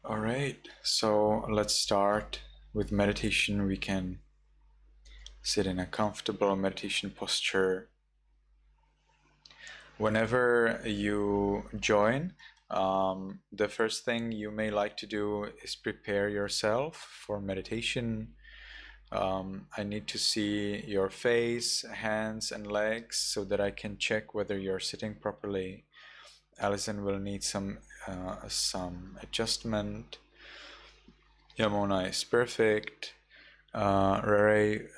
All right, so let's start with meditation. We can sit in a comfortable meditation posture. Whenever you join, the first thing you may like to do is prepare yourself for meditation. I need to see your face, hands, and legs so that I can check whether you're sitting properly. Alison will need some adjustment. Yamona is perfect. Rere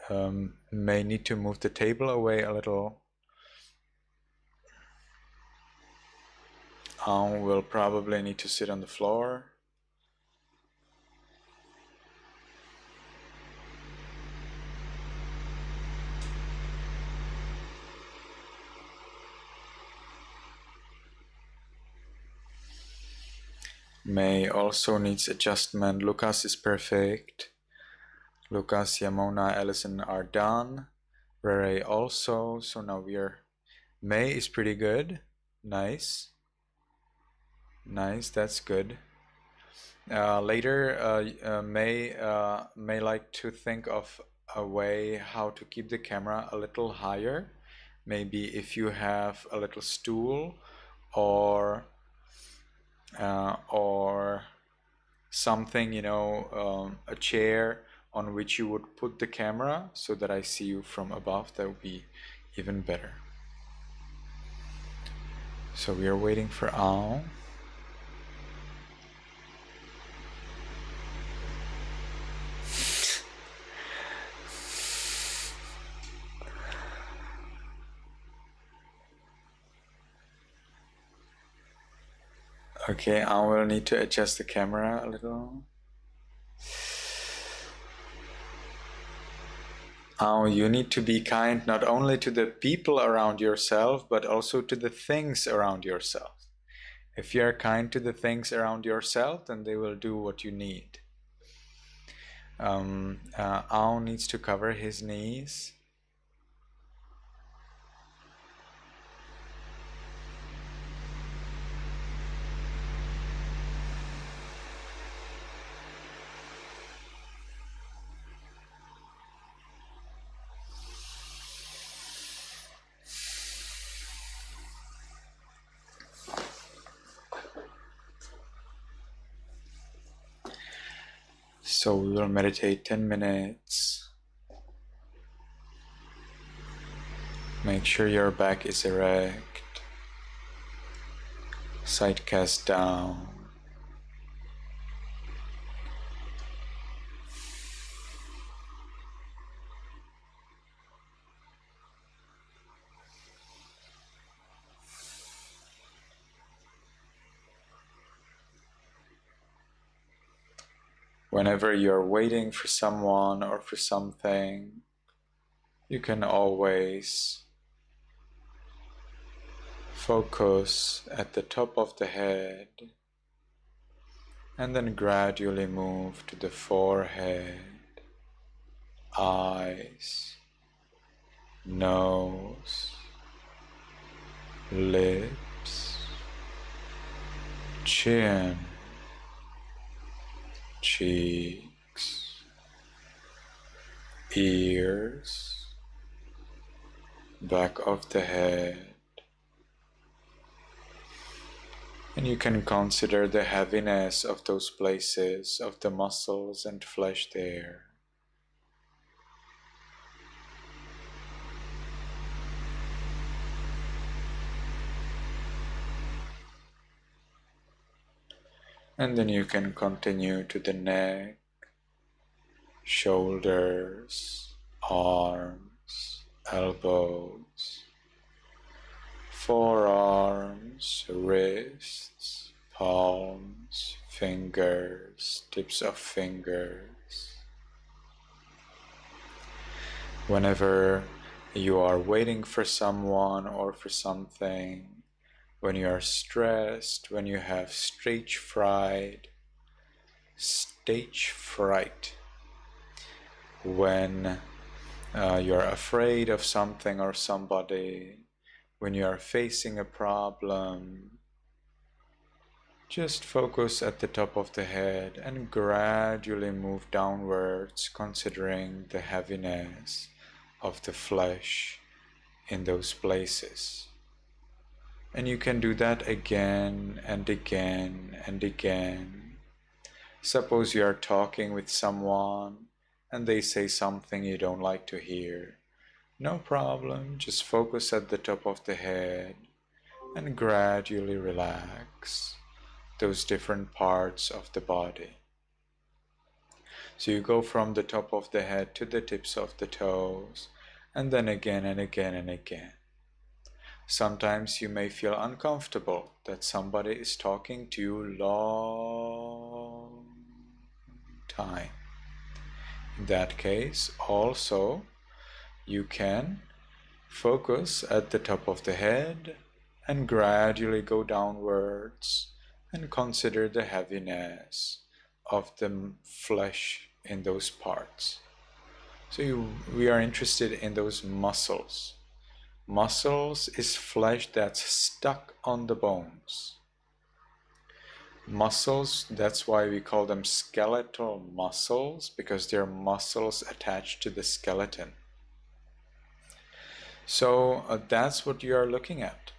may need to move the table away a little. Will probably need to sit on the floor. May also needs adjustment. Lucas is perfect. Lucas, Yamona, Allison are done. Rere also. So now May is pretty good. Nice. Nice, that's good. Later, may like to think of a way how to keep the camera a little higher. Maybe if you have a little stool or something, a chair on which you would put the camera so that I see you from above, that would be even better. So we are waiting for Al. Okay, I will need to adjust the camera a little. You need to be kind not only to the people around yourself, but also to the things around yourself. If you are kind to the things around yourself, then they will do what you need. Ao needs to cover his knees. So we will meditate 10 minutes. Make sure your back is erect. Side cast down. Whenever you're waiting for someone or for something, you can always focus at the top of the head and then gradually move to the forehead, eyes, nose, lips, chin, cheeks, ears, back of the head. And you can consider the heaviness of those places, of the muscles and flesh there. And then you can continue to the neck, shoulders, arms, elbows, forearms, wrists, palms, fingers, tips of fingers. Whenever you are waiting for someone or for something, when you are stressed, when you have stage fright, when you're afraid of something or somebody, when you are facing a problem, Just focus at the top of the head and gradually move downwards, considering the heaviness of the flesh in those places. And you can do that again and again and again. Suppose you are talking with someone and they say something you don't like to hear. No problem, just focus at the top of the head and gradually relax those different parts of the body. So you go from the top of the head to the tips of the toes, and then again and again and again. Sometimes you may feel uncomfortable that somebody is talking to you long time. In that case, also, you can focus at the top of the head and gradually go downwards and consider the heaviness of the flesh in those parts. So we are interested in those muscles. Muscles is flesh that's stuck on the bones. Muscles, that's why we call them skeletal muscles, because they're muscles attached to the skeleton. So that's what you are looking at.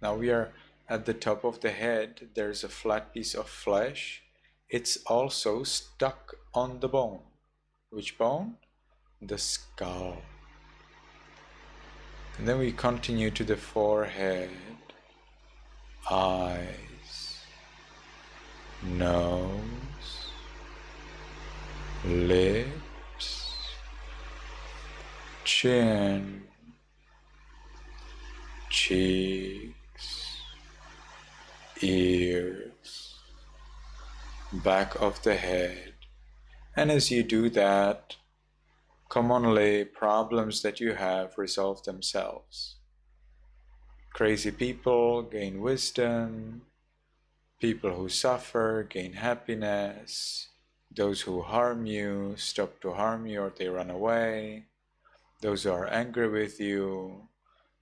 Now we are at the top of the head. There's a flat piece of flesh. It's also stuck on the bone. Which bone? The skull. And then we continue to the forehead, eyes, nose, lips, chin, cheeks, ears, back of the head. And as you do that, commonly problems that you have resolve themselves. Crazy people gain wisdom, people who suffer gain happiness, those who harm you stop to harm you or they run away, those who are angry with you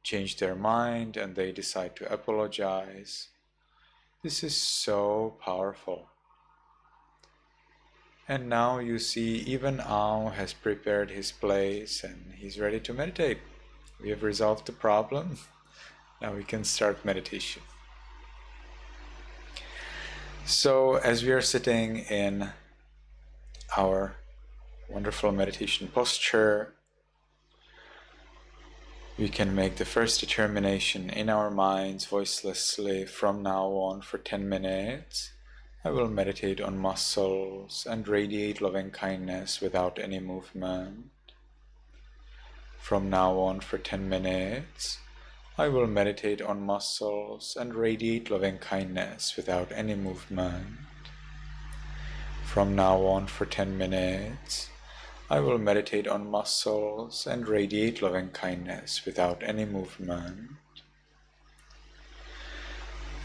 change their mind and they decide to apologize. This is so powerful. And now you see even Ao has prepared his place and he's ready to meditate. We have resolved the problem. Now we can start meditation. So as we are sitting in our wonderful meditation posture, we can make the first determination in our minds voicelessly from now on for 10 minutes. I will meditate on muscles and radiate loving kindness without any movement. From now on for 10 minutes, I will meditate on muscles and radiate loving kindness without any movement. From now on for 10 minutes, I will meditate on muscles and radiate loving kindness without any movement.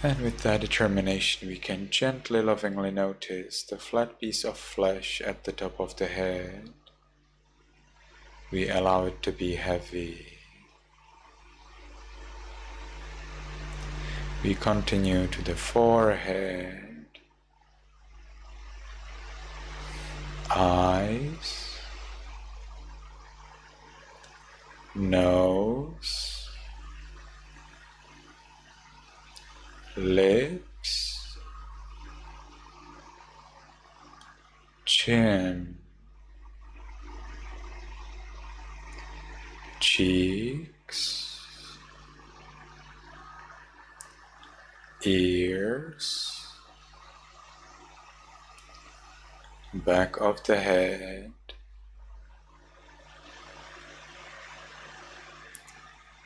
And with that determination, we can gently, lovingly notice the flat piece of flesh at the top of the head. We allow it to be heavy. We continue to the forehead, eyes, nose, lips, chin, cheeks, ears, back of the head,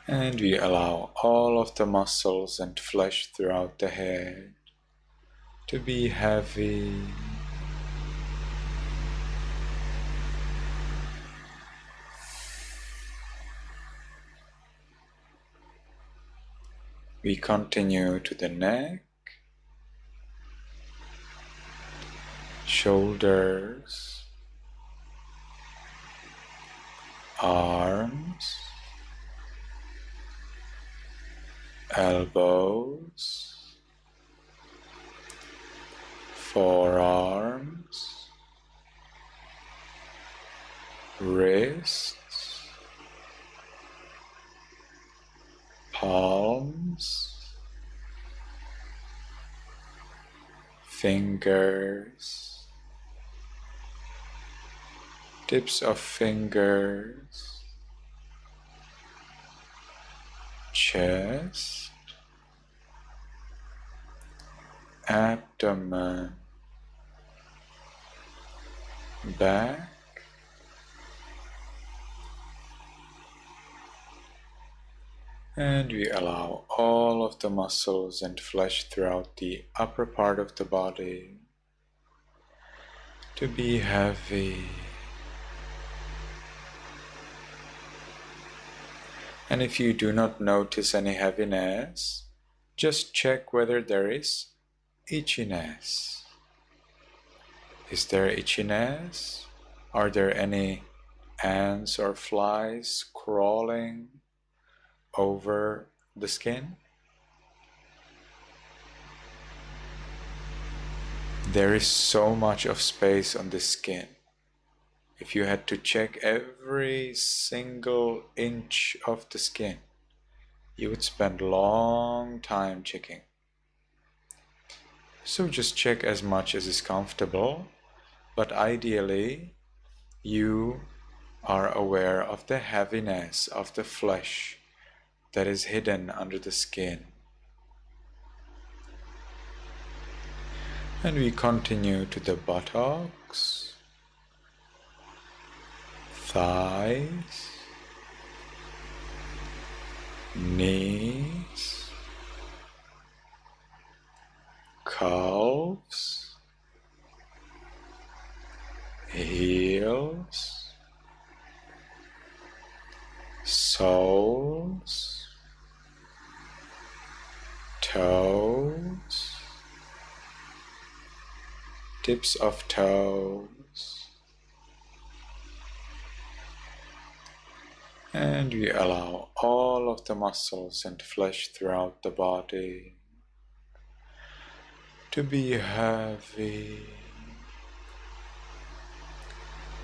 and we allow all of the muscles and flesh throughout the head to be heavy. We continue to the neck, shoulders, arms, elbows, forearms, wrists, palms, fingers, tips of fingers, chest, abdomen, back, and we allow all of the muscles and flesh throughout the upper part of the body to be heavy. And if you do not notice any heaviness, just check whether there is itchiness. Is there itchiness? Are there any ants or flies crawling over the skin? There is so much of space on the skin. If you had to check every single inch of the skin, you would spend a long time checking. So just check as much as is comfortable, but ideally you are aware of the heaviness of the flesh that is hidden under the skin. And we continue to the buttocks, thighs, knees, calves, heels, soles, toes, tips of toes, and we allow all of the muscles and flesh throughout the body to be heavy,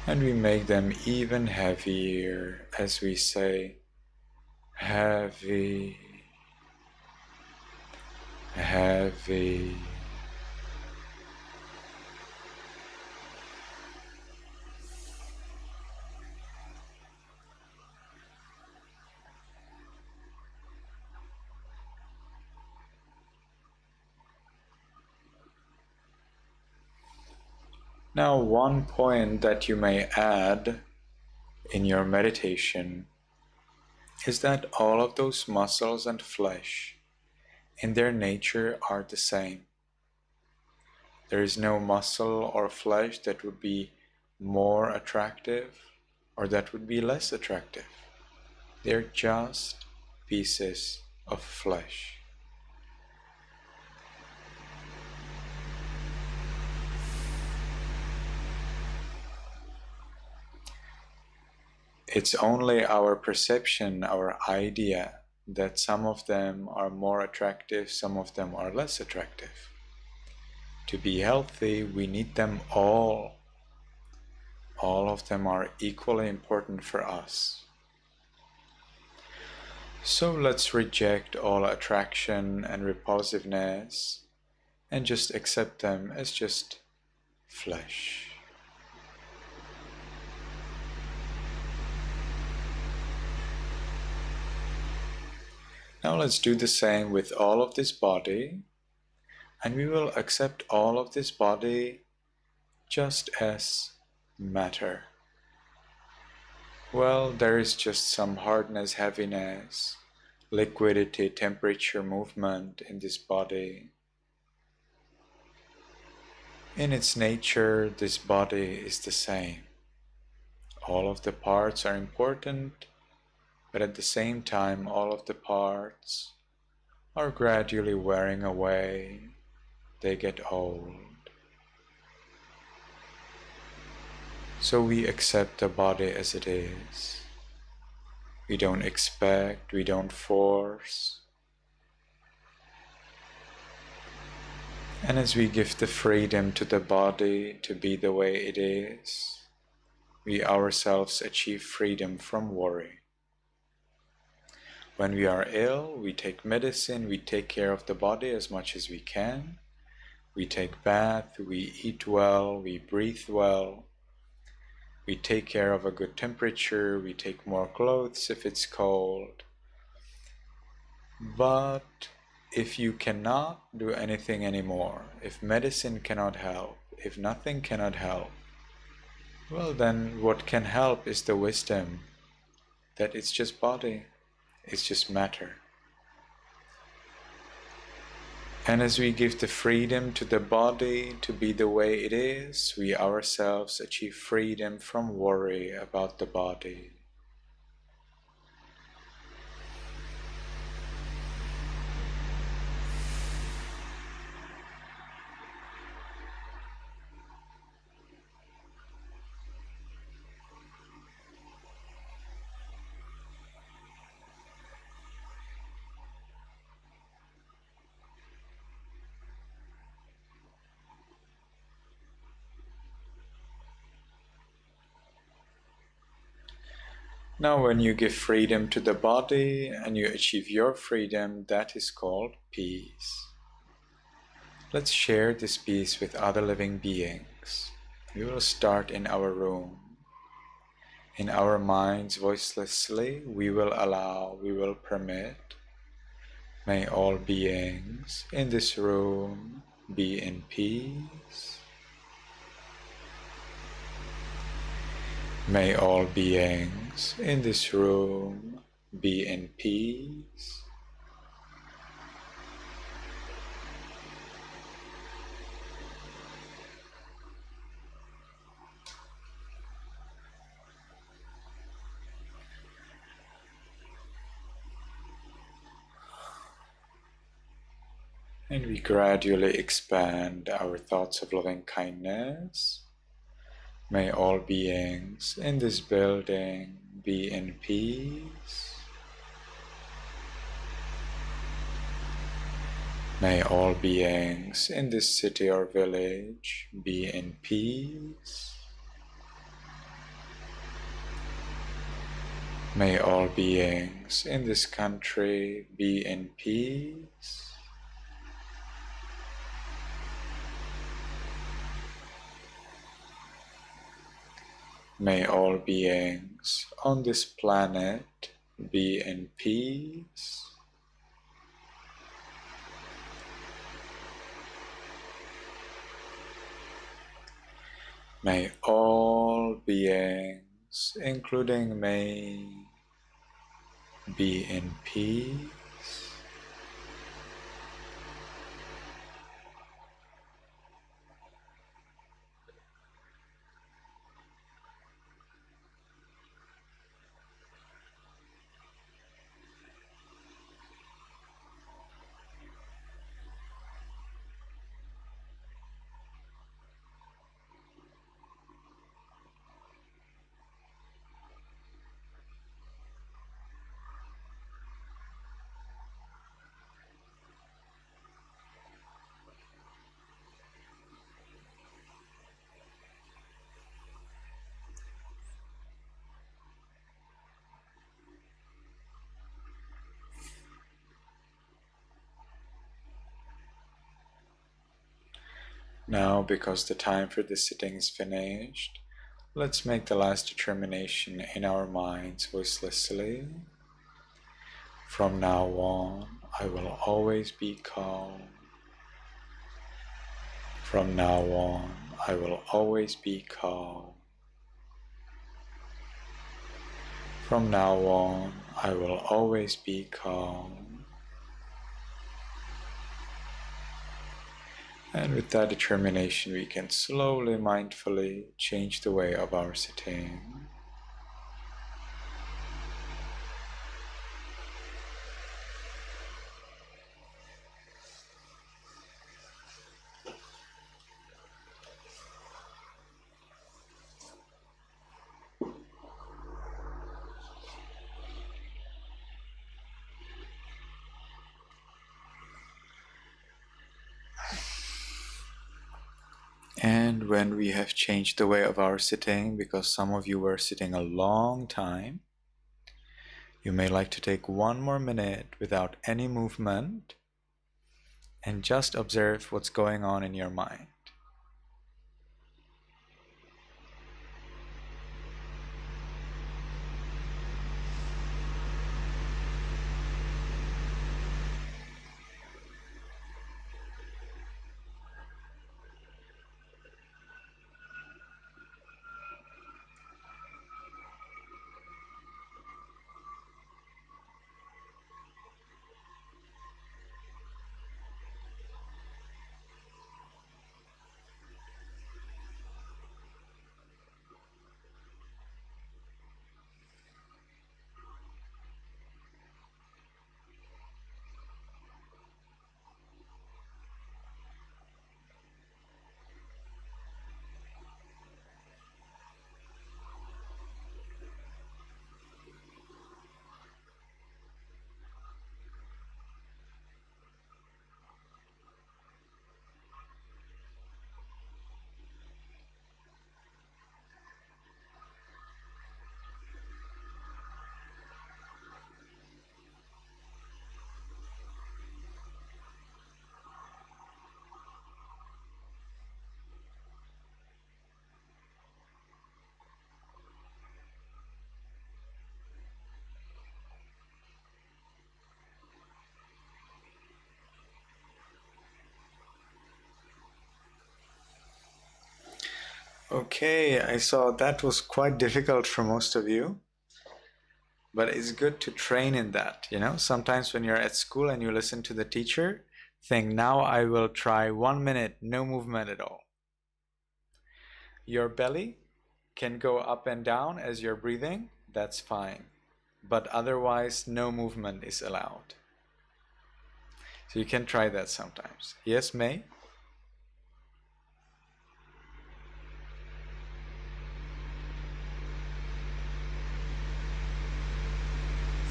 and we make them even heavier as we say heavy, heavy. Now, one point that you may add in your meditation is that all of those muscles and flesh in their nature are the same. There is no muscle or flesh that would be more attractive or that would be less attractive. They're just pieces of flesh. It's only our perception, our idea, that some of them are more attractive, some of them are less attractive. To be healthy, we need them all. All of them are equally important for us. So let's reject all attraction and repulsiveness and just accept them as just flesh. Now let's do the same with all of this body, and we will accept all of this body just as matter. Well, there is just some hardness, heaviness, liquidity, temperature, movement in this body. In its nature, this body is the same. All of the parts are important, but at the same time, all of the parts are gradually wearing away. They get old. So we accept the body as it is. We don't expect, we don't force. And as we give the freedom to the body to be the way it is, we ourselves achieve freedom from worry. When we are ill, we take medicine, we take care of the body as much as we can. We take bath, we eat well, we breathe well. We take care of a good temperature, we take more clothes if it's cold. But if you cannot do anything anymore, if medicine cannot help, if nothing cannot help, well then what can help is the wisdom that it's just body, it's just matter. And as we give the freedom to the body to be the way it is, we ourselves achieve freedom from worry about the body. Now when you give freedom to the body and you achieve your freedom, that is called peace. Let's share this peace with other living beings. We will start in our room. In our minds, voicelessly, we will allow, we will permit. May all beings in this room be in peace. May all beings in this room be in peace. And we gradually expand our thoughts of loving kindness. May all beings in this building be in peace. May all beings in this city or village be in peace. May all beings in this country be in peace. May all beings on this planet be in peace. May all beings, including me, be in peace. Now, because the time for this sitting is finished, let's make the last determination in our minds voicelessly. From now on, I will always be calm. From now on, I will always be calm. From now on, I will always be calm. And with that determination, we can slowly, mindfully change the way of our sitting. when we have changed the way of our sitting, because some of you were sitting a long time, you may like to take 1 more minute without any movement and just observe what's going on in your mind. Okay, I saw that was quite difficult for most of you, but it's good to train in that, you know? Sometimes when you're at school and you listen to the teacher, think, now I will try 1 minute, no movement at all. Your belly can go up and down as you're breathing, that's fine. But otherwise, no movement is allowed. So you can try that sometimes. Yes, May?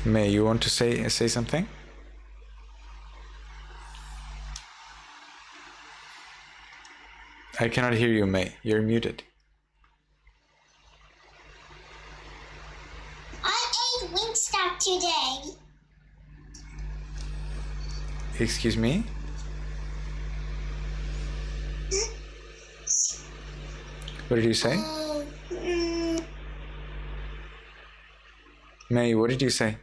May, you want to say something? I cannot hear you, May. You're muted. I ate Wingstop today. Excuse me? What did you say? May, what did you say?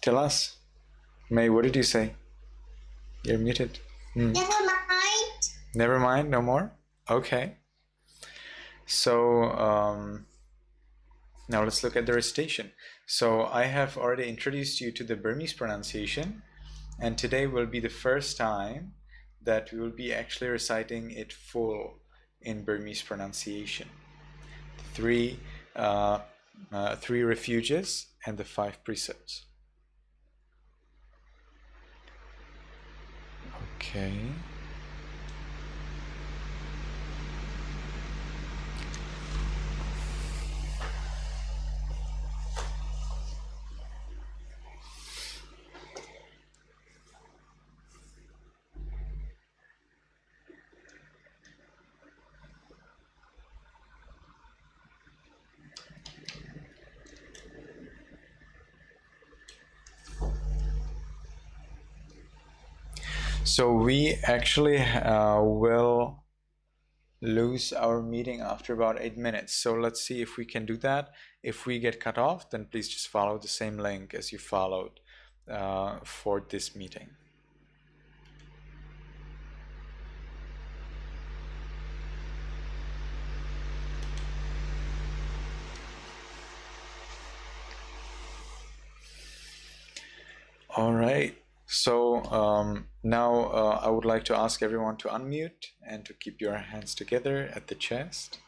Tell us. May, what did you say? You're muted. Never mind. Never mind, no more? Okay. So now let's look at the recitation. So I have already introduced you to the Burmese pronunciation, and today will be the first time that we will be actually reciting it full in Burmese pronunciation. Three refuges and the 5 precepts. Okay. So we actually will lose our meeting after about 8 minutes. So let's see if we can do that. If we get cut off, then please just follow the same link as you followed for this meeting. All right. So now I would like to ask everyone to unmute and to keep your hands together at the chest.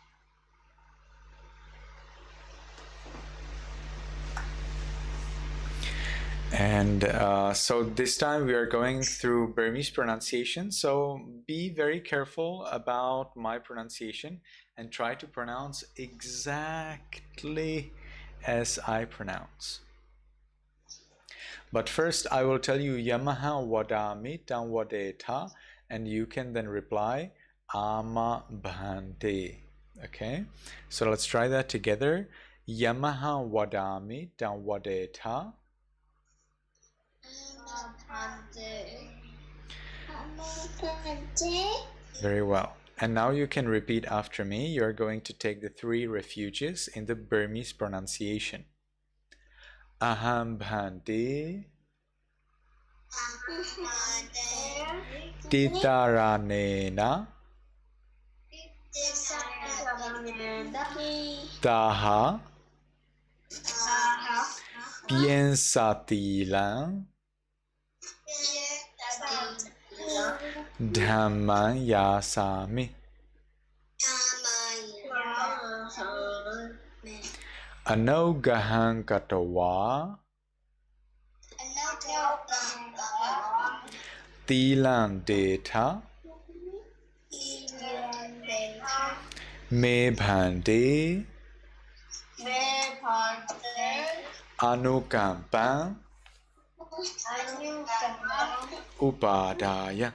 And so this time we are going through Burmese pronunciation. So be very careful about my pronunciation and try to pronounce exactly as I pronounce. But first, I will tell you Yamaha Wadami Tam Wadeta, and you can then reply Ama Bhante. Okay, so let's try that together. Yamaha Wadami Tam Wadeta. Very well. And now you can repeat after me. You're going to take the 3 refuges in the Burmese pronunciation. Aham Bhante Titaranena Taha Piensatilan Dhamman Yasami. Anogahan Katawa Tilan Deta Me Bhante Anukampan Upadaya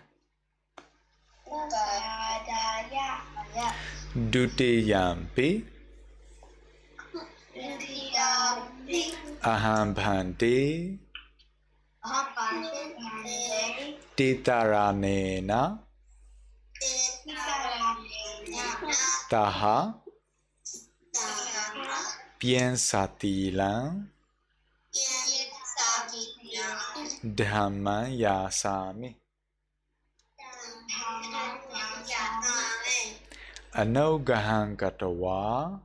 Dutiyampi Aham Bhante Titaranena Taha Piensatilan Dhamman Yasami. Anogahan Katawa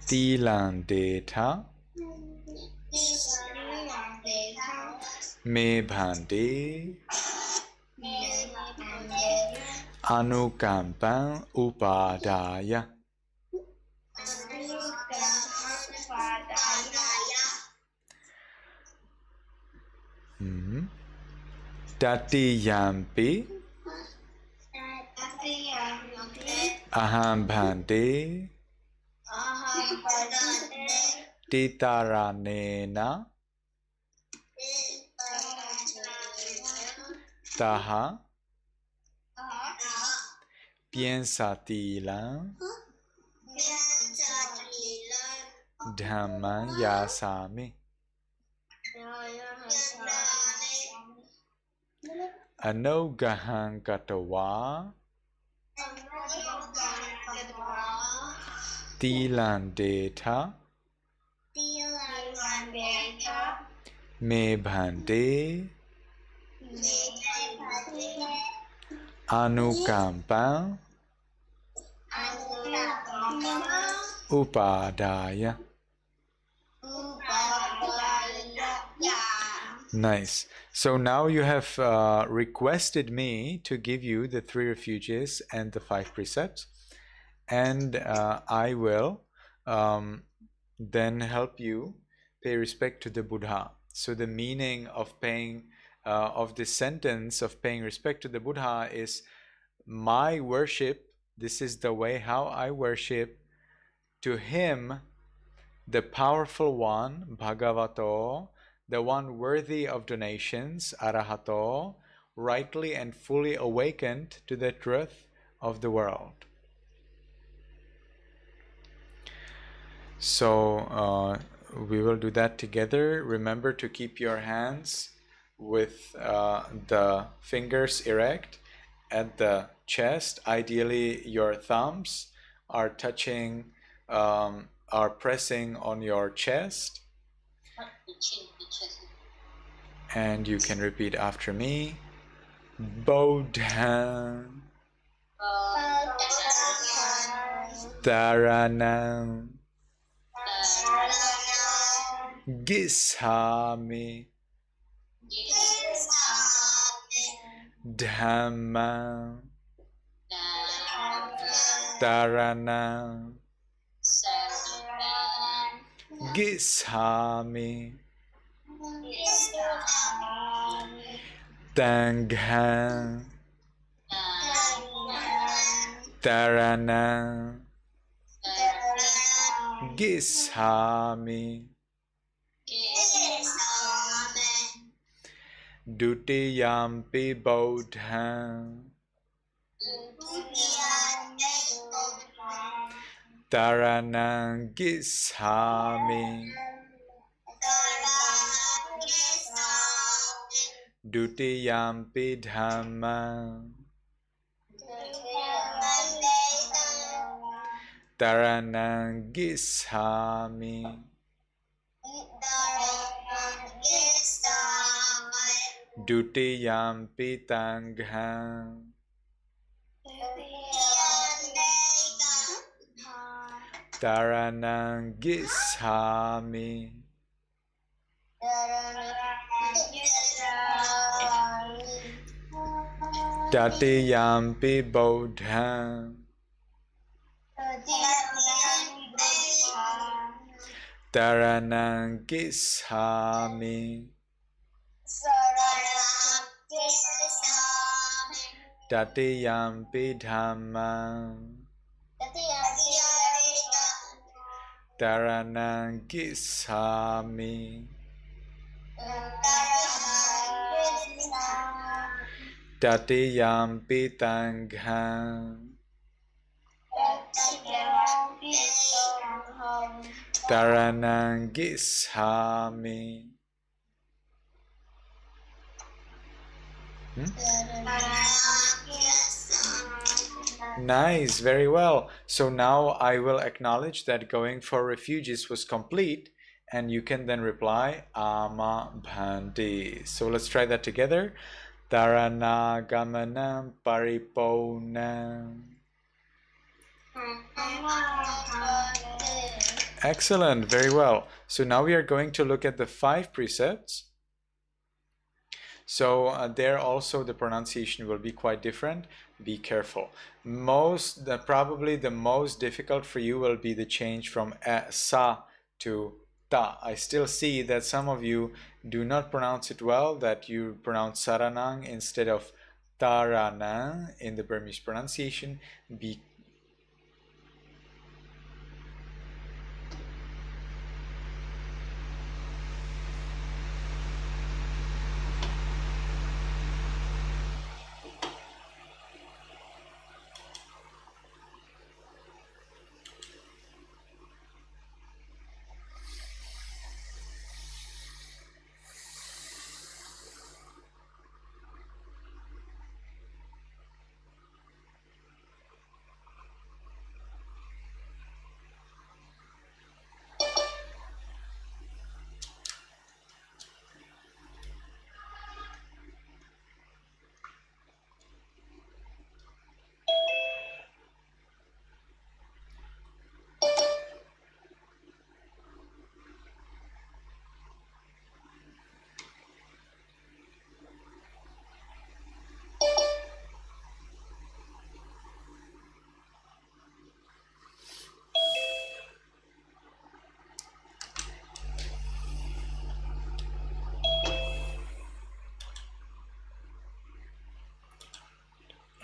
Tilan Deta Me Bhante Anukampan Upadaya. Tatiyampi Aham Bhante Titaranena Taha Piensatilan Dhamman Yasami. Anogahan Katawa Tilan Deta Me Bhante Anukampan Upadaya. Nice. So now you have requested me to give you the 3 refuges and the 5 precepts, and I will then help you pay respect to the Buddha. So the meaning of paying of this sentence of paying respect to the Buddha is my worship. This is the way how I worship to him, the powerful one, Bhagavato, the one worthy of donations, Arahato, rightly and fully awakened to the truth of the world. So we will do that together. Remember to keep your hands with the fingers erect at the chest. Ideally, your thumbs are touching, are pressing on your chest. And you can repeat after me. Bodhan Dharanam Gishami Dhamma Dharanam Gishami Tangham Dharanam gissami. Dutiyampi bodham taranang gissami. Dutiyampi dhammam taranang gissami. Dutiyampi tangham taranang gissami. Tatiyampi bodham taranang gissami. Tatiyampi dhammam taranang gissami. Tatiyampi tangham taranang gissami. Nice, very well. So now I will acknowledge that going for refuges was complete, and you can then reply ama bhanti. So let's try that together. Taranagamanam pariponam. Excellent, very well. So now we are going to look at the 5 precepts. So there also the pronunciation will be quite different. Be careful. Probably the most difficult for you will be the change from sa to ta. I still see that some of you do not pronounce it well, that you pronounce saranang instead of taranang in the Burmese pronunciation. Be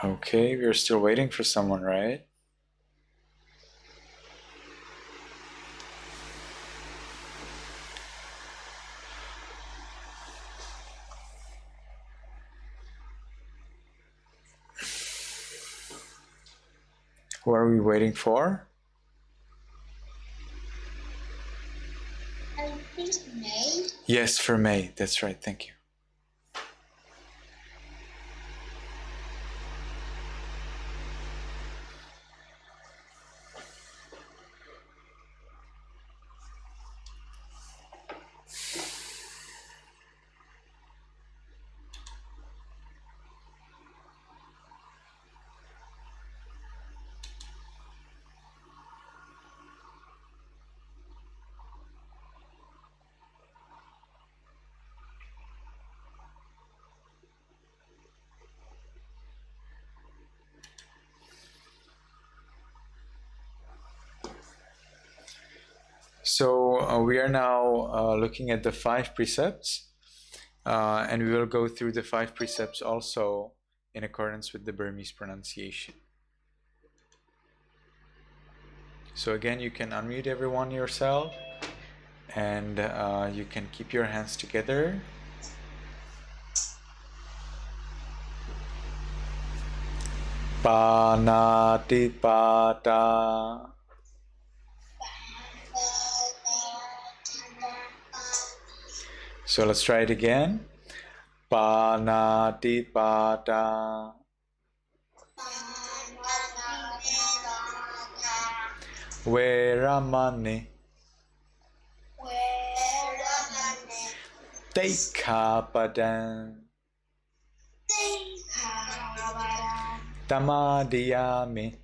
okay, we're still waiting for someone, right? Who are we waiting for? I think May. Yes, for May. That's right. Thank you. So we are now looking at the 5 precepts, and we will go through the 5 precepts also in accordance with the Burmese pronunciation. So again, you can unmute everyone yourself, and you can keep your hands together. Panatipata. So let's try it again. Panatipata. Veramani. Teikhapadan. Tamadiyami.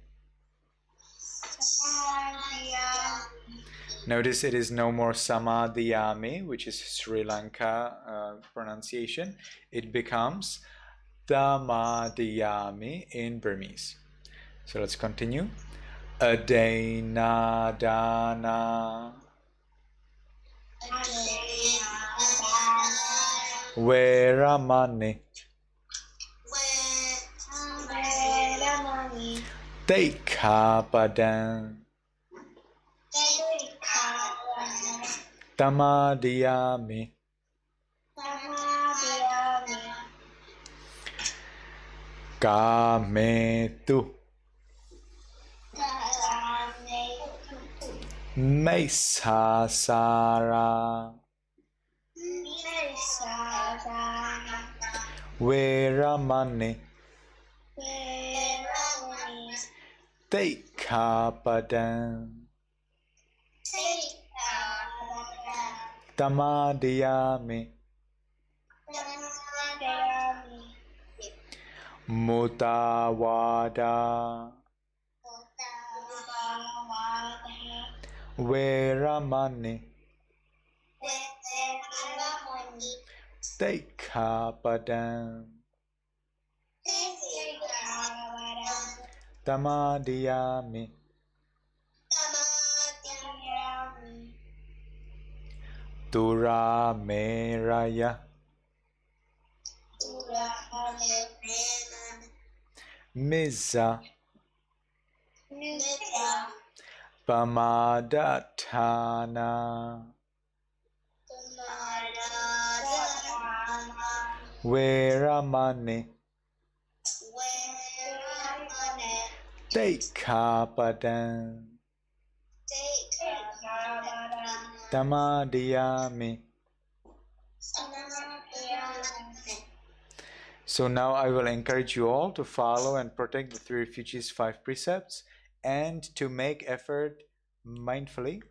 Notice it is no more samadhiyami, which is Sri Lanka pronunciation. It becomes tamadiyami in Burmese. So let's continue. Adena-dana. Veramani. Teikhapadan. Tamadiyami. Kametu. Mesasara. Veramani. Teikhapadan. Tamadiyami. Mutawada. Veramani. Teikhapadan. Tamadiyami. Turameraya. Misa. Pamadatana. Veramani. Teikhapadan. Tamadiyami. So now I will encourage you all to follow and protect the three refuges 5 precepts and to make effort mindfully.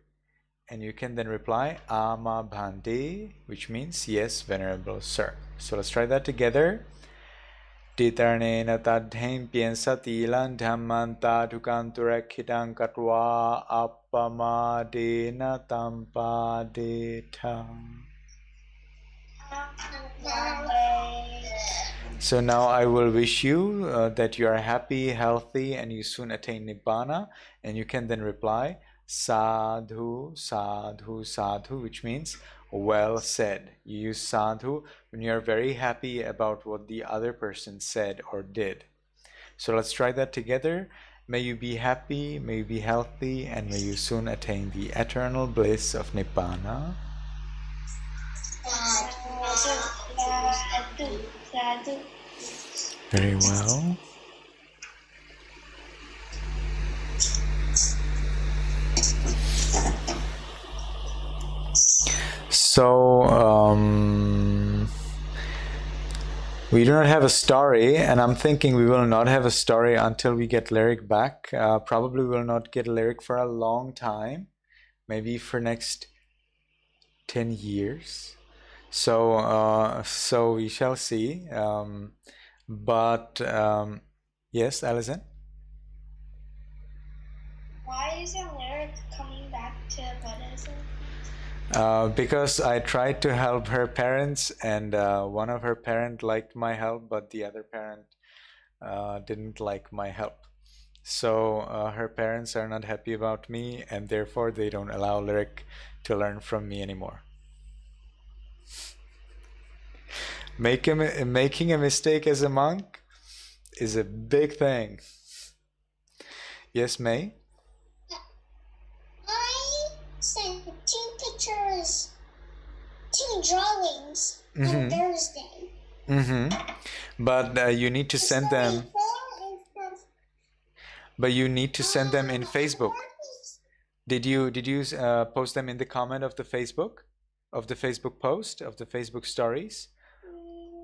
And you can then reply Ama Bhante, which means yes, Venerable Sir. So let's try that together. Titarnena tadhem piensatilan dhammanta dukanturakhitan katva appamadena tampadeta. So now I will wish you that you are happy, healthy, and you soon attain Nibbana. And you can then reply Sadhu, Sadhu, Sadhu, which means well said. You use Sadhu when you are very happy about what the other person said or did. So let's try that together. May you be happy, may you be healthy, and may you soon attain the eternal bliss of Nibbana. Very well. So, we do not have a story, and I'm thinking we will not have a story until we get lyric back. Probably will not get lyric for a long time, maybe for next 10 years. So we shall see. Yes, Alison? Why isn't lyric coming back to Buddhism? Because I tried to help her parents, and one of her parents liked my help, but the other parent didn't like my help. So her parents are not happy about me, and therefore they don't allow lyric to learn from me anymore. Making a mistake as a monk is a big thing. Yes, May? ones on Thursday. But you need to send them. But you need to send them in Facebook. Did you post them in the comment of the Facebook post of the Facebook stories?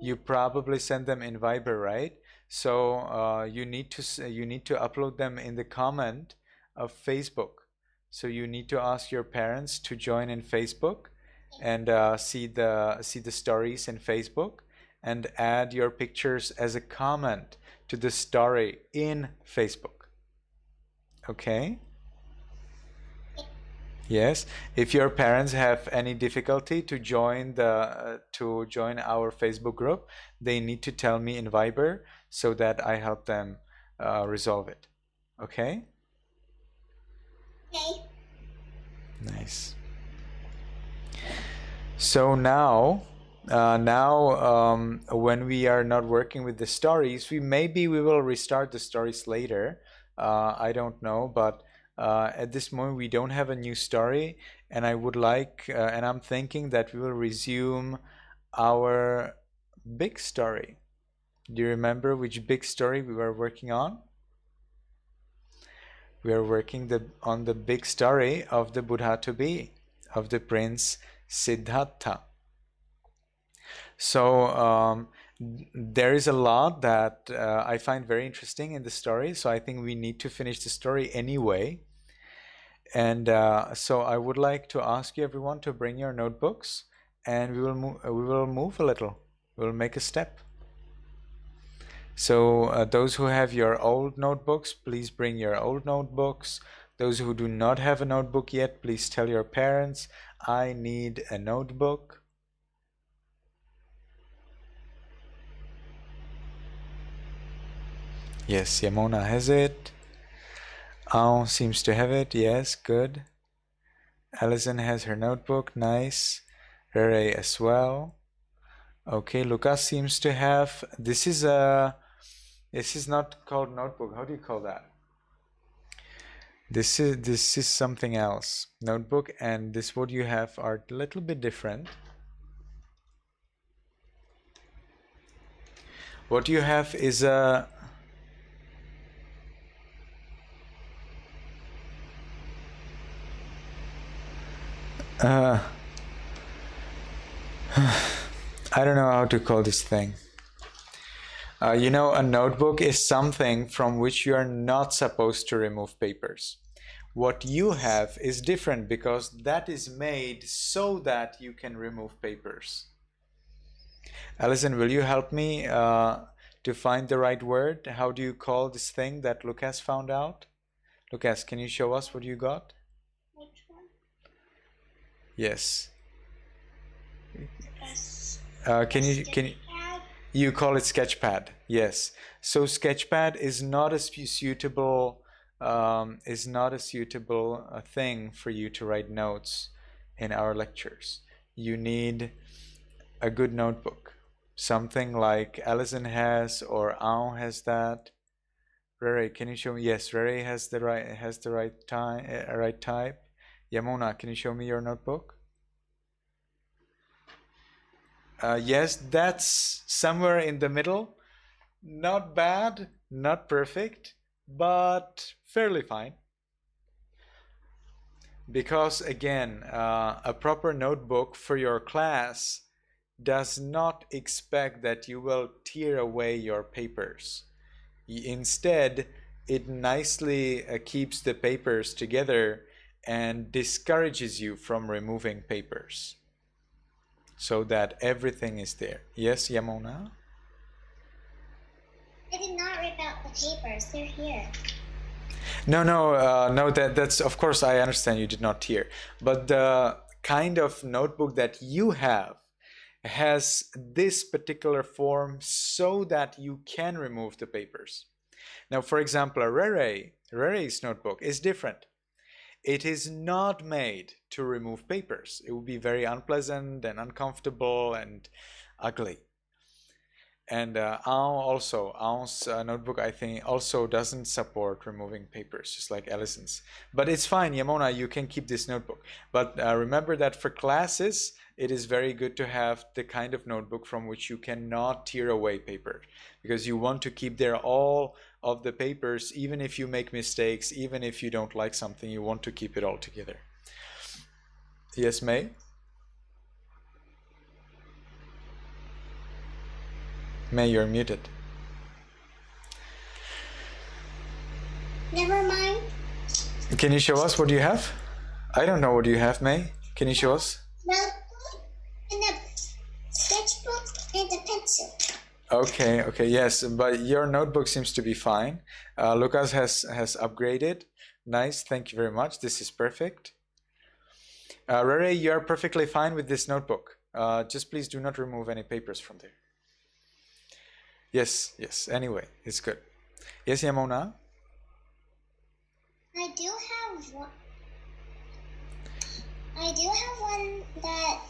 You probably send them in Viber, right? So you need to upload them in the comment of Facebook. So you need to ask your parents to join in Facebook and see the stories in Facebook and add your pictures as a comment to the story in Facebook. Okay? Yes. If your parents have any difficulty to join our Facebook group, they need to tell me in Viber so that I help them resolve it. Okay? Okay. Nice. So now, when we are not working with the stories, we will restart the stories later. I don't know, but at this moment we don't have a new story, and I would like, and I'm thinking that we will resume our big story. Do you remember which big story we were working on? We are working on the big story of the Buddha to be, of the prince Siddhattha. So there is a lot that I find very interesting in the story. So I think we need to finish the story anyway. And so I would like to ask you everyone to bring your notebooks, and we will move a little. We'll make a step. So those who have your old notebooks, please bring your old notebooks. Those who do not have a notebook yet, please tell your parents, I need a notebook. Yes, Yamona has it. Ao seems to have it. Yes, good. Alison has her notebook. Nice. Rere as well. Okay, Lucas seems to have. This is not called notebook. How do you call that? This is something else. Notebook and this what you have are a little bit different. What you have is a I don't know how to call this thing. You know, a notebook is something from which you are not supposed to remove papers. What you have is different because that is made so that you can remove papers. Alison, will you help me to find the right word? How do you call this thing that Lucas found out? Lucas, can you show us what you got? Which one? Yes. Can you call it sketchpad? Yes. So sketchpad is not a suitable thing for you to write notes in our lectures. You need a good notebook, something like Alison has or Ao has that. Rere, can you show me? Yes, Rere has the right type. Yamona, can you show me your notebook? Yes, that's somewhere in the middle. Not bad, not perfect, but fairly fine. Because again, a proper notebook for your class does not expect that you will tear away your papers. Instead, it nicely keeps the papers together and discourages you from removing papers so that everything is there. Yes, Yamona? I did not rip out the papers. They're here. No, that's, of course, I understand you did not tear. But the kind of notebook that you have has this particular form so that you can remove the papers. Now, for example, Rere's notebook is different. It is not made to remove papers. It would be very unpleasant uncomfortable and ugly. And Ao's notebook, I think, also doesn't support removing papers, just like Alison's. But it's fine, Yamona, you can keep this notebook. But remember that for classes, it is very good to have the kind of notebook from which you cannot tear away paper, because you want to keep there all of the papers. Even if you make mistakes, even if you don't like something, you want to keep it all together. Yes, May? May, you're muted. Never mind. Can you show us what you have? I don't know what you have, May. Can you show us? Notebook and a sketchbook and a pencil. Okay, yes, but your notebook seems to be fine. Lucas has upgraded. Nice, thank you very much. This is perfect. Rere, you are perfectly fine with this notebook. Just please do not remove any papers from there. Yes, anyway, it's good. Yes, Yamona? I do have one that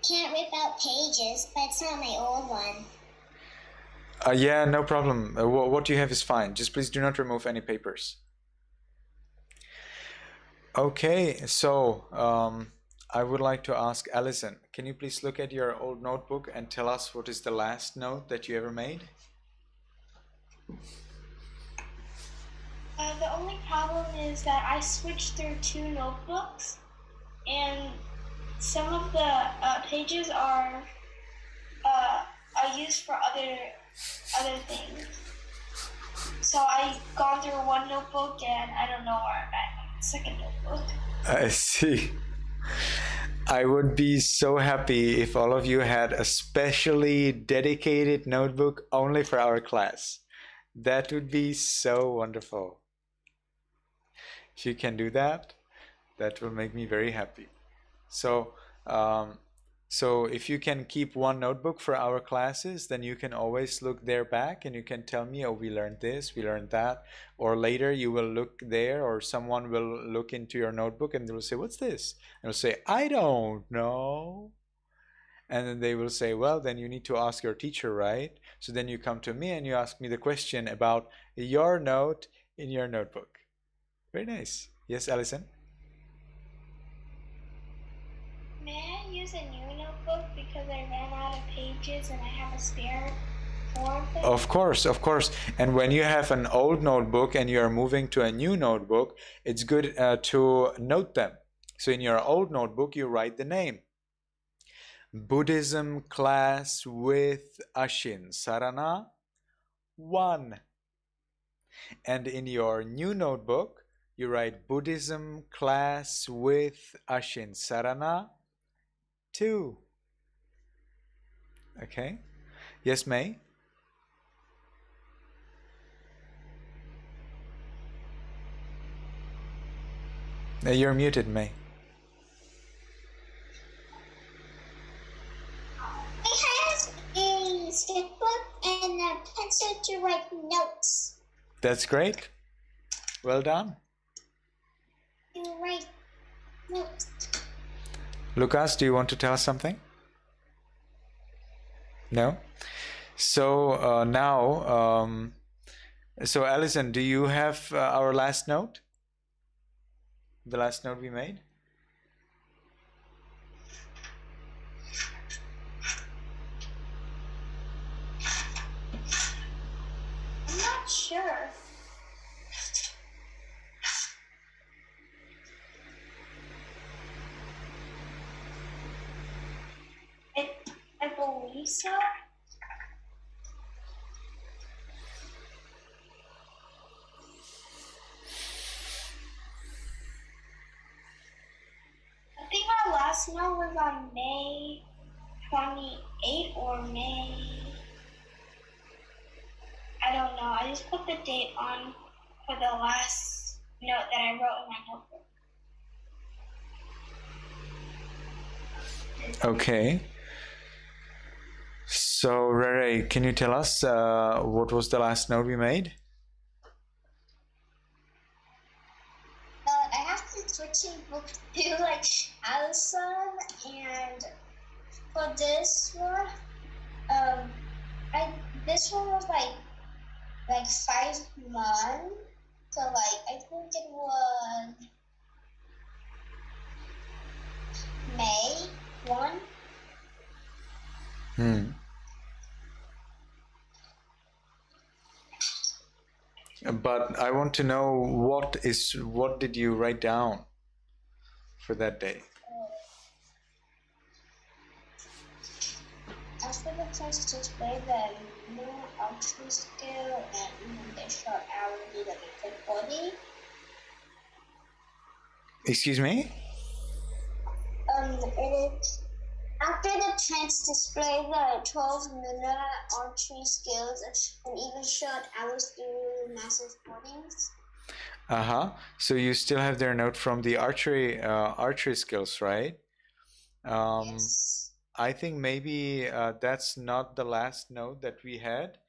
can't rip out pages, but it's not my old one. Yeah, no problem. What you have is fine. Just please do not remove any papers. Okay, so I would like to ask Alison, can you please look at your old notebook and tell us what is the last note that you ever made? The only problem is that I switched through 2 notebooks, and some of the pages are used for other things. So I've gone through one notebook, and I don't know where I'm at on the second notebook. I see. I would be so happy if all of you had a specially dedicated notebook only for our class. That would be so wonderful. If you can do that, that will make me very happy. So if you can keep one notebook for our classes, then you can always look there back and you can tell me, oh, we learned this, we learned that. Or later you will look there, or someone will look into your notebook and they will say, what's this? And you'll say, I don't know. And then they will say, well, then you need to ask your teacher, right? So then you come to me and you ask me the question about your note in your notebook. Very nice. Yes, Alison? May I use a new notebook because I ran out of pages and I have a spare 4 of them? Of course. And when you have an old notebook and you are moving to a new notebook, it's good to note them. So in your old notebook, you write the name. Buddhism class with Ashin Sarana 1. And in your new notebook, you write Buddhism class with Ashin Sarana 2. Okay? Yes, May? You're muted, May. I have a sketchbook and a pencil to write notes. That's great. Well done. To write notes. Lucas, do you want to tell us something? No? So now, so Alison, do you have our last note? The last note we made? I'm not sure. I believe so. I think my last note was on May 28 or May. I don't know. I just put the date on for the last note that I wrote in my notebook. Okay. So, Rere, can you tell us what was the last note we made? I have to switch in book to like Allison, and for this one, this one was like 5 months. So I think it was May 1. Hmm. But I want to know what did you write down for that day? After the class to display the new archery skill and even the short hour dedicated body. Excuse me? It is after the chance display the 12-minute archery skills and even short hours through massive mornings. So you still have their note from the archery skills, right? Yes. I think maybe that's not the last note that we had.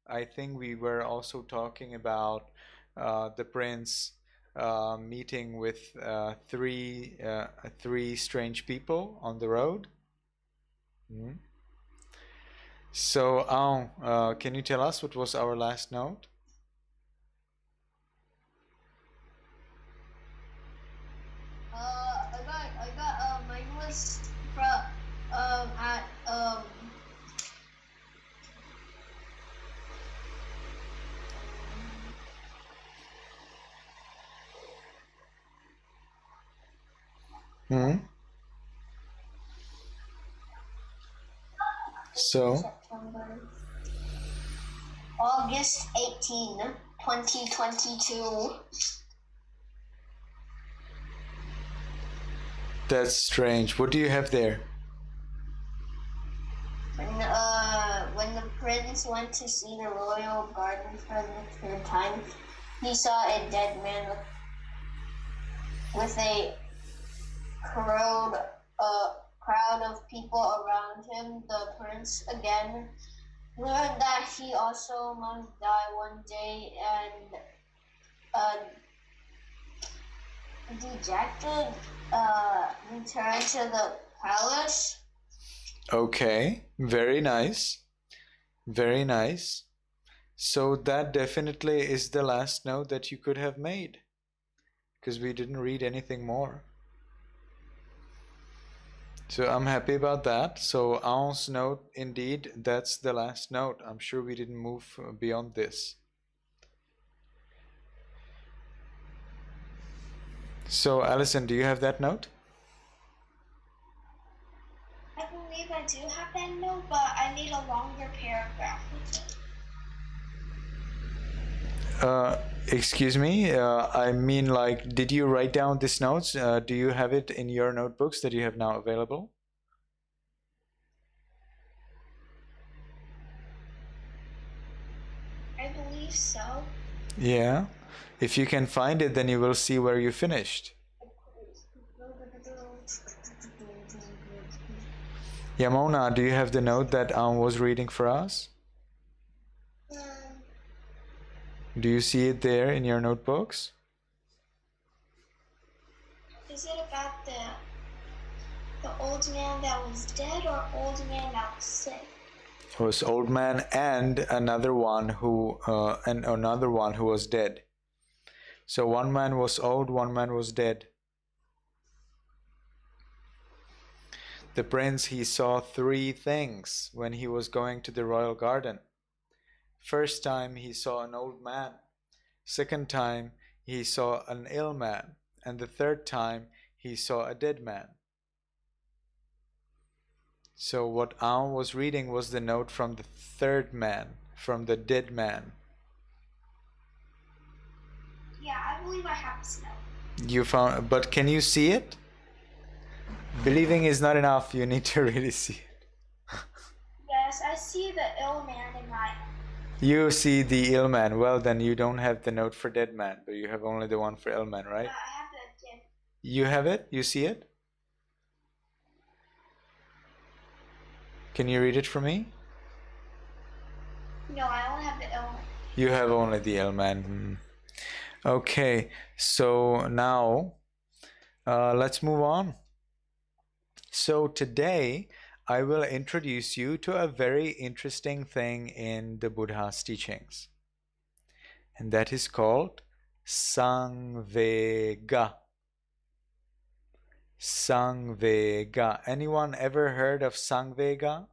I think we were also talking about the prince meeting with three strange people on the road. Mhm. So, can you tell us what was our last note? I got mine was from at Hmm. So, September. August 18, 2022. that's strange. What do you have there? When the prince went to see the royal garden for the third time, he saw a dead man with a crowd, crowd of people around him. The prince again learned that he also must die one day and dejected returned to the palace. Okay, very nice. Very nice. So that definitely is the last note that you could have made, because we didn't read anything more. So I'm happy about that. So Aon's note, indeed, that's the last note. I'm sure we didn't move beyond this. So Alison, do you have that note? I believe I do have that note, but I need a longer paragraph with it. Excuse me, I mean, like, did you write down these notes? Do you have it in your notebooks that you have now available? I believe so. Yeah. If you can find it, then you will see where you finished. Yamona, do you have the note that Aon was reading for us? Do you see it there in your notebooks? Is it about the old man that was dead or old man that was sick? It was old man and another one who was dead. So one man was old, one man was dead. The prince, he saw three things when he was going to the royal garden. First time he saw an old man. Second time he saw an ill man. And the third time he saw a dead man. So what Aon was reading was the note from the third man, from the dead man. Yeah, I believe I have this note. You found, but can you see it? Believing is not enough, you need to really see it. Yes, I see the ill man in my. You see the ill man. Well, then you don't have the note for dead man, but you have only the one for ill man, right? I have the again. You have it? You see it? Can you read it for me? No, I only have the ill man. You have only the ill man. Okay, so now let's move on. So today I will introduce you to a very interesting thing in the Buddha's teachings, and that is called saṃvega. Saṃvega. Anyone ever heard of saṃvega?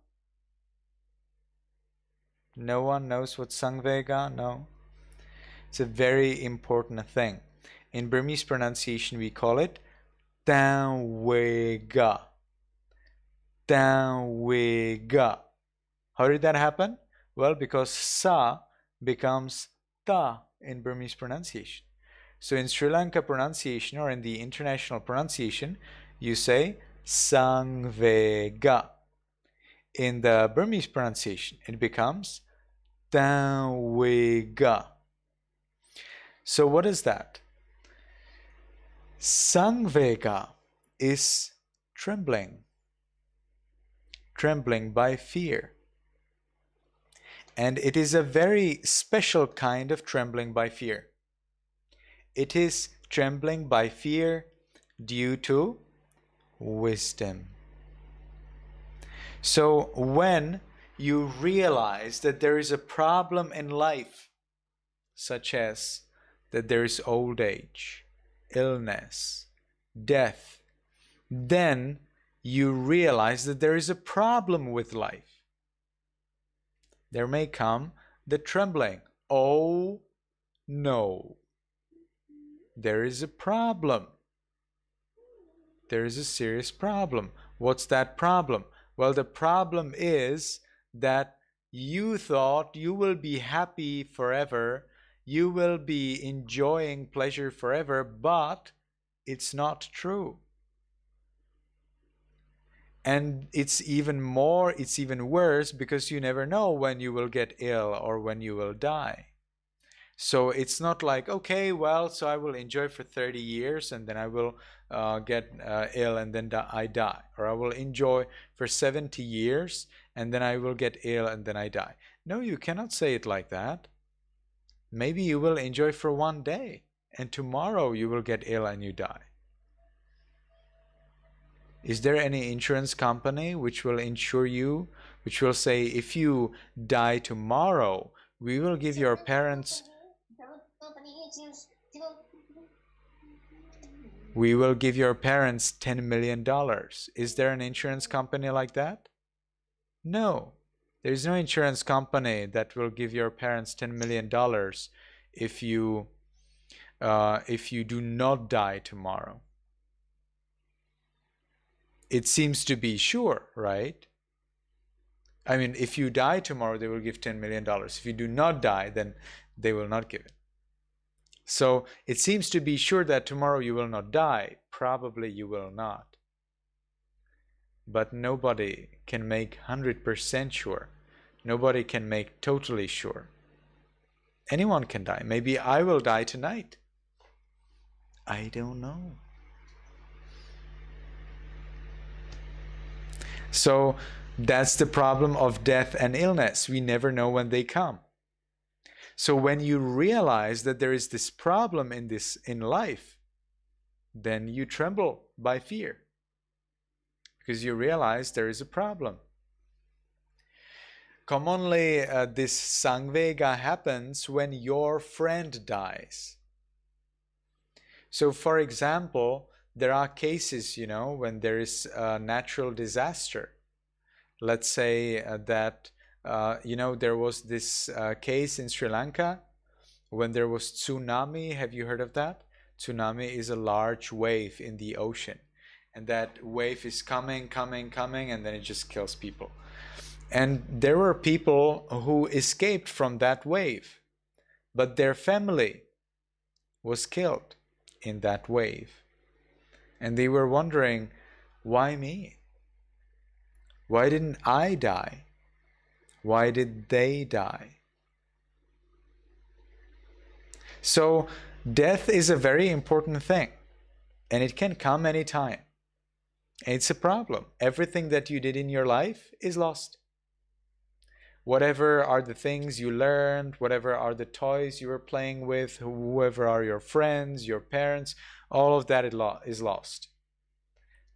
No one knows what saṃvega? No. It's a very important thing. In Burmese pronunciation, we call it saṃvega. Saṃvega. How did that happen? Well, because sa becomes ta in Burmese pronunciation. So in Sri Lanka pronunciation, or in the international pronunciation, you say saṃvega. In the Burmese pronunciation, it becomes saṃvega. So what is that? Saṃvega is trembling. Trembling by fear. And it is a very special kind of trembling by fear. It is trembling by fear due to wisdom. So when you realize that there is a problem in life, such as that there is old age, illness, death, then you realize that there is a problem with life. There may come the trembling. Oh no, there is a problem. There is a serious problem. What's that problem? Well, the problem is that you thought you will be happy forever, you will be enjoying pleasure forever, but it's not true. And it's even worse because you never know when you will get ill or when you will die. So it's not like, okay, well, so I will enjoy for 30 years and then I will get ill and then I die. Or I will enjoy for 70 years and then I will get ill and then I die. No, you cannot say it like that. Maybe you will enjoy for one day and tomorrow you will get ill and you die. Is there any insurance company which will insure you, which will say, if you die tomorrow, we will give your parents $10 million. Is there an insurance company like that? No. There is no insurance company that will give your parents $10 million if you do not die tomorrow. It seems to be sure, right? I mean, if you die tomorrow, they will give $10 million. If you do not die, then they will not give it. So it seems to be sure that tomorrow you will not die. Probably you will not. But nobody can make 100% sure. Nobody can make totally sure. Anyone can die. Maybe I will die tonight. I don't know. So that's the problem of death and illness. We never know when they come. So when you realize that there is this problem in life, then you tremble by fear because you realize there is a problem. Commonly, this saṃvega happens when your friend dies. So for example, there are cases, when there is a natural disaster. Let's say that there was this case in Sri Lanka when there was tsunami. Have you heard of that? Tsunami is a large wave in the ocean. And that wave is coming, and then it just kills people. And there were people who escaped from that wave, but their family was killed in that wave. And they were wondering, why me? Why didn't I die? Why did they die? So death is a very important thing, and it can come anytime. And it's a problem. Everything that you did in your life is lost. Whatever are the things you learned, whatever are the toys you were playing with, whoever are your friends, your parents, all of that is lost.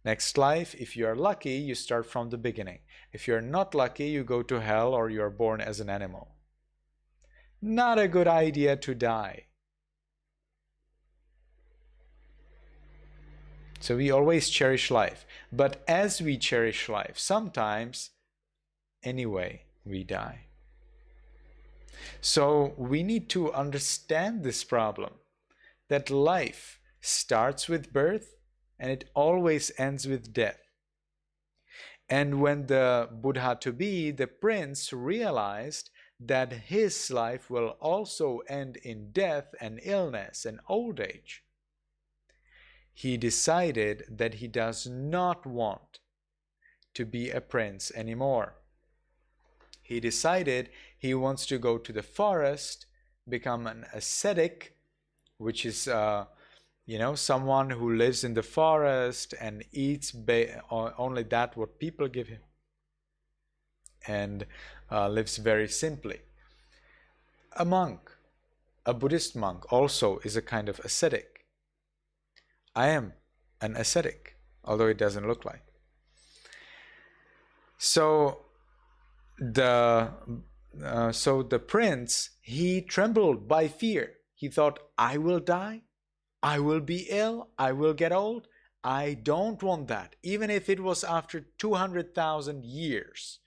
Next life, if you are lucky, you start from the beginning. If you're not lucky, you go to hell or you're born as an animal. Not a good idea to die. So we always cherish life. But as we cherish life, sometimes, anyway, we die. So we need to understand this problem, that life starts with birth and it always ends with death. And when the Buddha-to-be, the prince, realized that his life will also end in death and illness and old age, he decided that he does not want to be a prince anymore. He decided he wants to go to the forest, become an ascetic, which is someone who lives in the forest and eats only that what people give him, and lives very simply. A monk, a Buddhist monk, also is a kind of ascetic. I am an ascetic, although it doesn't look like. So the prince, he trembled by fear. He thought, I will die, I will be ill, I will get old. I don't want that. Even if it was after 200,000 years,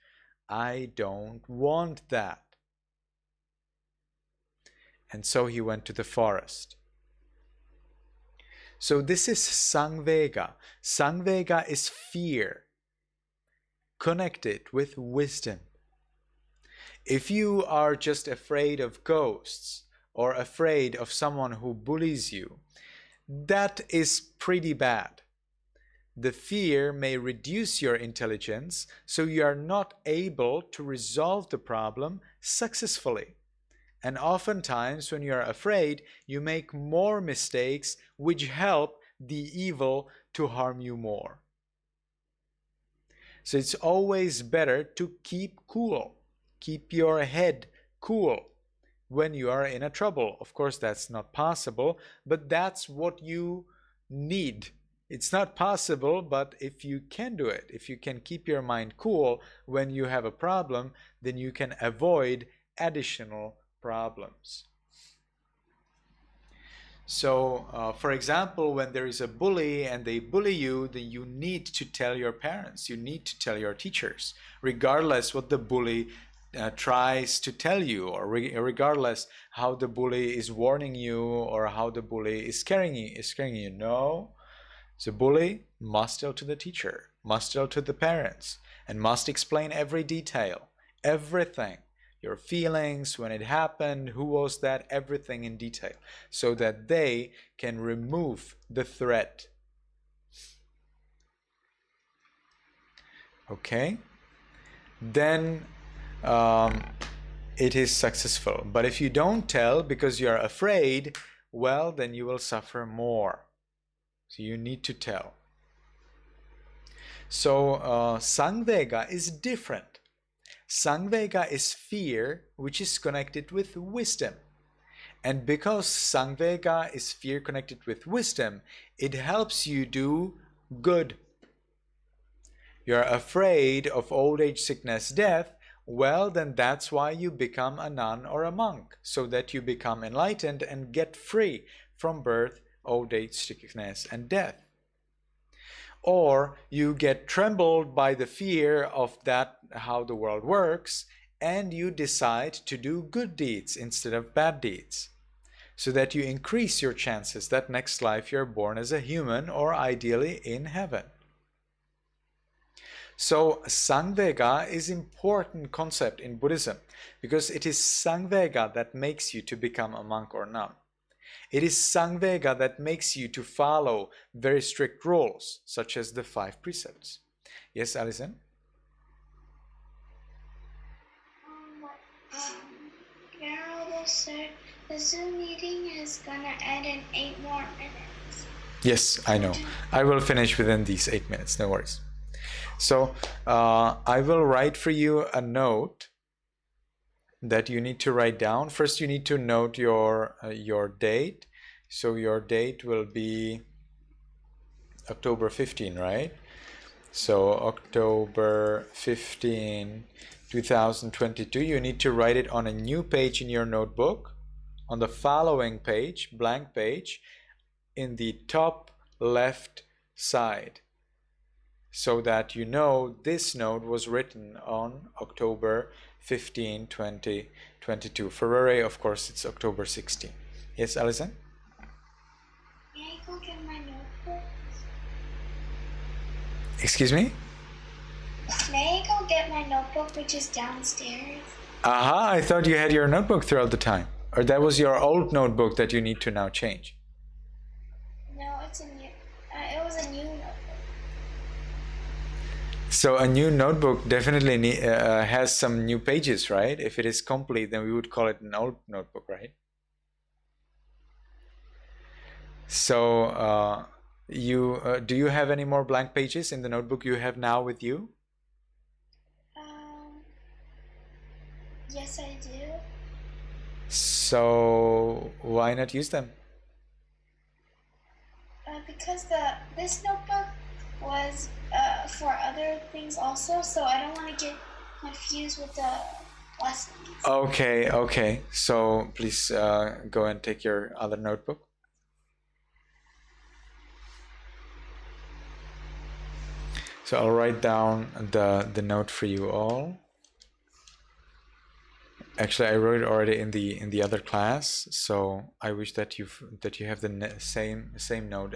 I don't want that. And so he went to the forest. So this is saṃvega. Saṃvega is fear connected with wisdom. If you are just afraid of ghosts or afraid of someone who bullies you, that is pretty bad. The fear may reduce your intelligence, so you are not able to resolve the problem successfully. And oftentimes, when you are afraid, you make more mistakes which help the evil to harm you more. So it's always better to keep cool. Keep your head cool when you are in a trouble. Of course, that's not possible, but that's what you need. It's not possible, but if you can do it, if you can keep your mind cool when you have a problem, then you can avoid additional problems. So, for example, when there is a bully and they bully you, then you need to tell your parents, you need to tell your teachers, regardless what the bully tries to tell you, or regardless how the bully is warning you or how the bully is scaring you. No, the bully must tell to the teacher, must tell to the parents, and must explain every detail, everything. Your feelings, when it happened, who was that, everything in detail, so that they can remove the threat. Okay? Then it is successful. But if you don't tell because you are afraid, well, then you will suffer more. So you need to tell. So saṃvega is different. Saṃvega is fear which is connected with wisdom. And because saṃvega is fear connected with wisdom, it helps you do good. You're afraid of old age, sickness, death. Well, then that's why you become a nun or a monk, so that you become enlightened and get free from birth, old age, sickness, and death. Or you get trembled by the fear of that, how the world works, and you decide to do good deeds instead of bad deeds, so that you increase your chances that next life you're born as a human or ideally in heaven. So saṃvega is an important concept in Buddhism because it is saṃvega that makes you to become a monk or nun. It is saṃvega that makes you to follow very strict rules, such as the 5 precepts. Yes, Alison? Venerable sir, the Zoom meeting is gonna end in 8 more minutes. Yes, I know. I will finish within these 8 minutes, no worries. So I will write for you a note that you need to write down. First, you need to note your date. So your date will be October 15, right? So October 15, 2022. You need to write it on a new page in your notebook. On the following page, blank page, in the top left side. so that you know this note was written on October 15, 2022. For Ray, of course, it's October 16. Yes, Alison? May I go get my notebook? Excuse me? May I go get my notebook, which is downstairs? Aha, I thought you had your notebook throughout the time. Or that was your old notebook that you need to now change. No, it's a new. It was a new notebook. So a new notebook definitely has some new pages, right? If it is complete, then we would call it an old notebook, right? So do you have any more blank pages in the notebook you have now with you? Yes, I do. So why not use them? Because this notebook was for other things also, so I don't want to get confused with the lessons. Okay. So please go and take your other notebook. So I'll write down the note for you all. Actually, I wrote it already in the other class, so I wish that you have the same note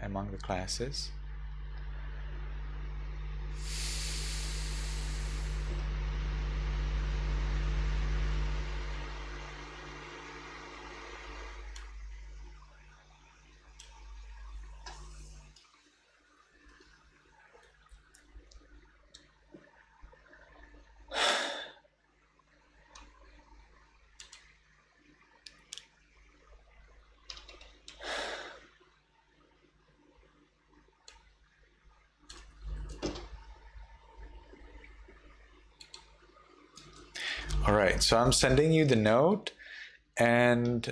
among the classes. All right, so I'm sending you the note, and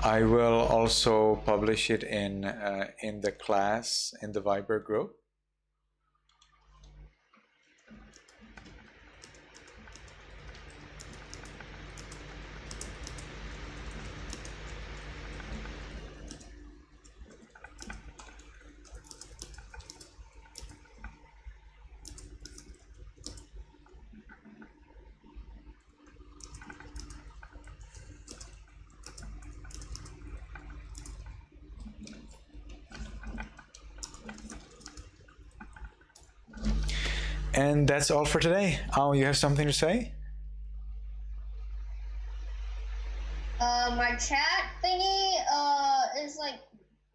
I will also publish it in the class, in the Viber group. And that's all for today. Oh, you have something to say? My chat thingy is like,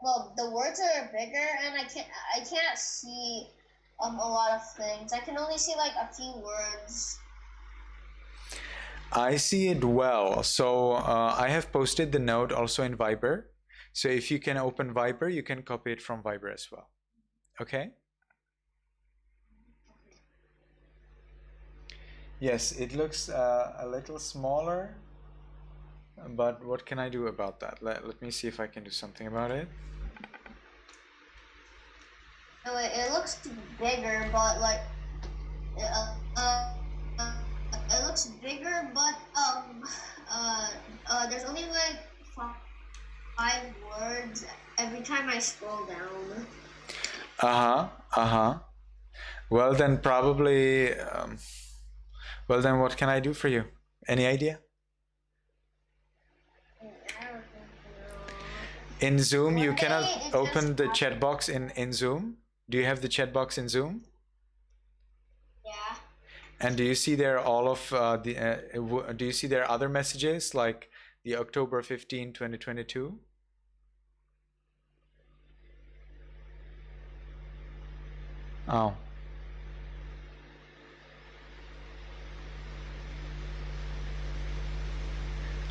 well, the words are bigger, and I can't see a lot of things. I can only see like a few words. I see it well. So I have posted the note also in Viber. So if you can open Viber, you can copy it from Viber as well. Okay? Yes, it looks a little smaller, but what can I do about that? Let me see if I can do something about it. No, it looks bigger, but like, it looks bigger, but there's only like 5 words every time I scroll down. Well, then probably. Well, then what can I do for you? Any idea? In Zoom, you cannot open the chat box in Zoom. Do you have the chat box in Zoom? Yeah. And do you see there all of do you see there other messages like the October 15, 2022? Oh.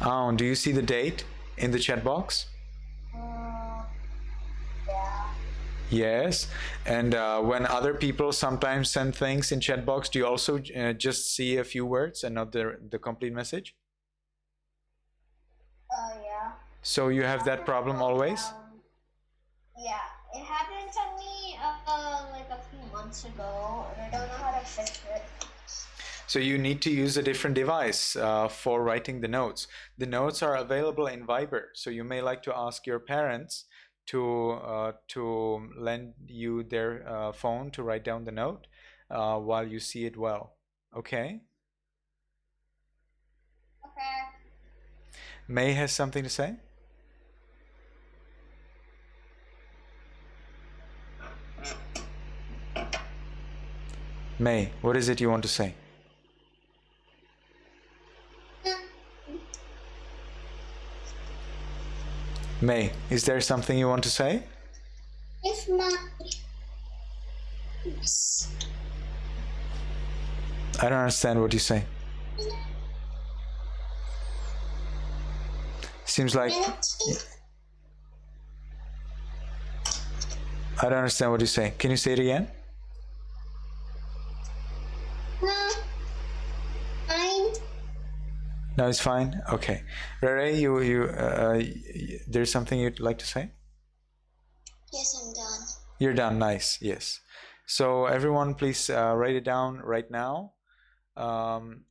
Oh, do you see the date in the chat box? Yeah. Yes. And when other people sometimes send things in chat box, do you also just see a few words and not the complete message? Yeah. So you have that problem always? Yeah, it happened to me like a few months ago, and I don't know how to fix it. So you need to use a different device for writing the notes. The notes are available in Viber, so you may like to ask your parents to lend you their phone to write down the note while you see it well. Okay? Okay. May has something to say? May, what is it you want to say? May, is there something you want to say? If my I don't understand what you say. Seems like I don't understand what you say. Can you say it again? No, it's fine. Okay, Rere, there's something you'd like to say? Yes, I'm done. You're done. Nice. Yes. So everyone, please write it down right now.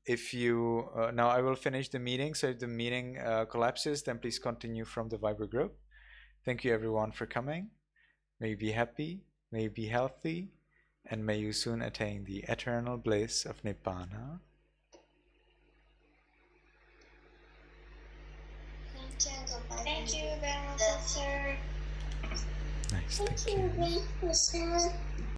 If you now, I will finish the meeting. So if the meeting collapses, then please continue from the Viber group. Thank you, everyone, for coming. May you be happy, may you be healthy, and may you soon attain the eternal bliss of Nibbana. Thank you, Grandmaster. Nice, thank you.